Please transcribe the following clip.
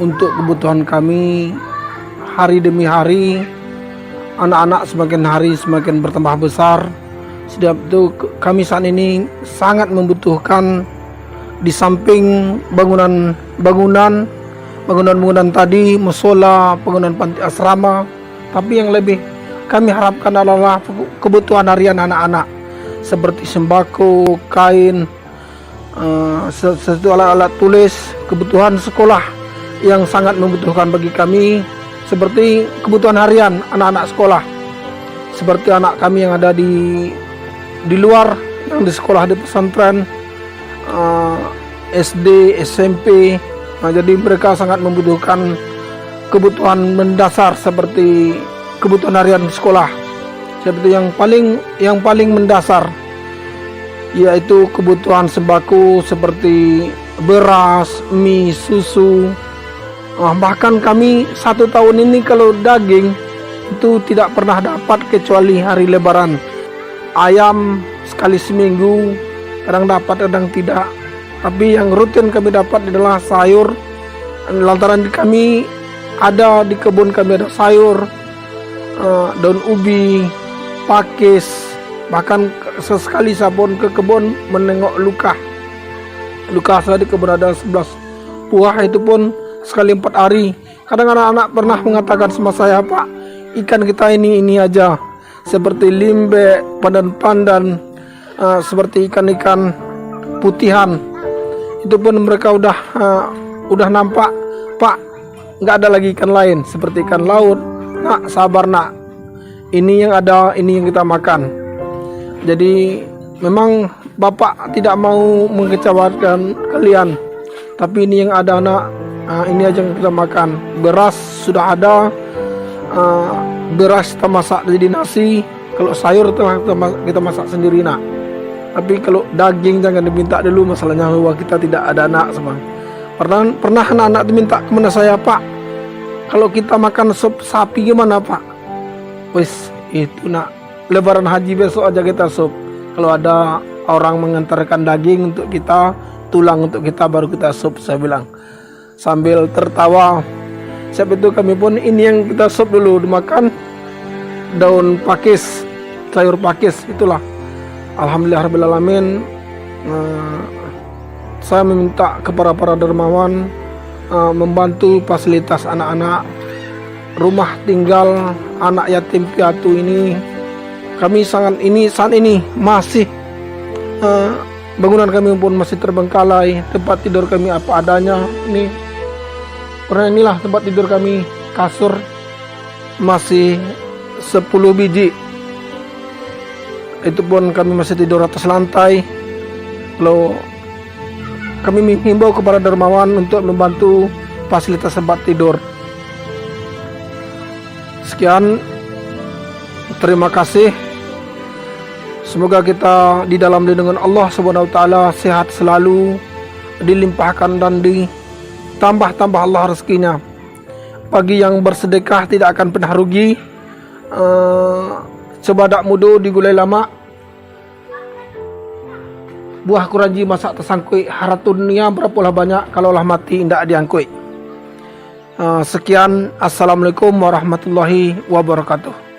untuk kebutuhan kami hari demi hari. Anak-anak semakin hari semakin bertambah besar. Setiap itu kami saat ini sangat membutuhkan, di samping bangunan tadi, musola, bangunan panti asrama, tapi yang lebih kami harapkan adalah kebutuhan harian anak-anak seperti sembako, kain, sesuatu alat-alat tulis, kebutuhan sekolah yang sangat membutuhkan bagi kami, seperti kebutuhan harian anak-anak sekolah, seperti anak kami yang ada di luar, yang di sekolah di pesantren, SD, SMP. Jadi mereka sangat membutuhkan kebutuhan mendasar seperti kebutuhan harian sekolah, seperti yang paling mendasar, yaitu kebutuhan sembako seperti beras, mie, susu. Bahkan kami 1 tahun ini kalau daging itu tidak pernah dapat kecuali hari Lebaran. Ayam sekali seminggu, kadang dapat kadang tidak. Tapi yang rutin kami dapat adalah sayur. Lantaran kami ada di kebun, kami ada sayur, daun ubi, pakis. Bahkan sesekali saya pun ke kebun menengok luka saya di kebun ada 11 buah, itu pun sekali 4 hari. Kadang anak-anak pernah mengatakan sama saya, "Pak, ikan kita ini aja, seperti limbe, pandan-pandan, seperti ikan-ikan putihan." Itu pun mereka udah nampak, "Pak, nggak ada lagi ikan lain seperti ikan laut." "Nak, sabar nak, ini yang ada, ini yang kita makan." Jadi memang Bapak tidak mau mengecewakan kalian, tapi ini yang ada nak, ini aja yang kita makan. Beras sudah ada, beras kita masak jadi nasi. Kalau sayur kita masak sendiri nak. Tapi kalau daging jangan diminta dulu, masalahnya bahwa kita tidak ada anak sama. Pernah anak-anak diminta kepada saya, "Pak, kalau kita makan sup sapi gimana Pak?" Wis itu nak, Lebaran haji besok aja kita sup. Kalau ada orang mengantarkan daging untuk kita, tulang untuk kita, baru kita sup, saya bilang sambil tertawa. Siap itu kami pun ini yang kita sup dulu, dimakan daun pakis, sayur pakis itulah. Alhamdulillahirrahmanirrahim. Saya meminta kepada para dermawan membantu fasilitas anak-anak, rumah tinggal anak yatim piatu ini. Kami saat ini masih bangunan kami pun masih terbengkalai, tempat tidur kami apa adanya. Inilah tempat tidur kami, kasur masih 10 biji. Itu pun kami masih tidur atas lantai. Kalau kami menghimbau kepada dermawan untuk membantu fasilitas tempat tidur. Sekian, terima kasih. Semoga kita di dalam lindungan Allah Subhanahu wa taala, sehat selalu, dilimpahkan dan ditambah-tambah Allah rezekinya. Bagi yang bersedekah tidak akan pernah rugi. Sebadak mudu digulai lama, buah kuraji masak tersangkui, haratun dunia berapalah banyak, kalaulah mati indak diangkui. Sekian, assalamualaikum warahmatullahi wabarakatuh.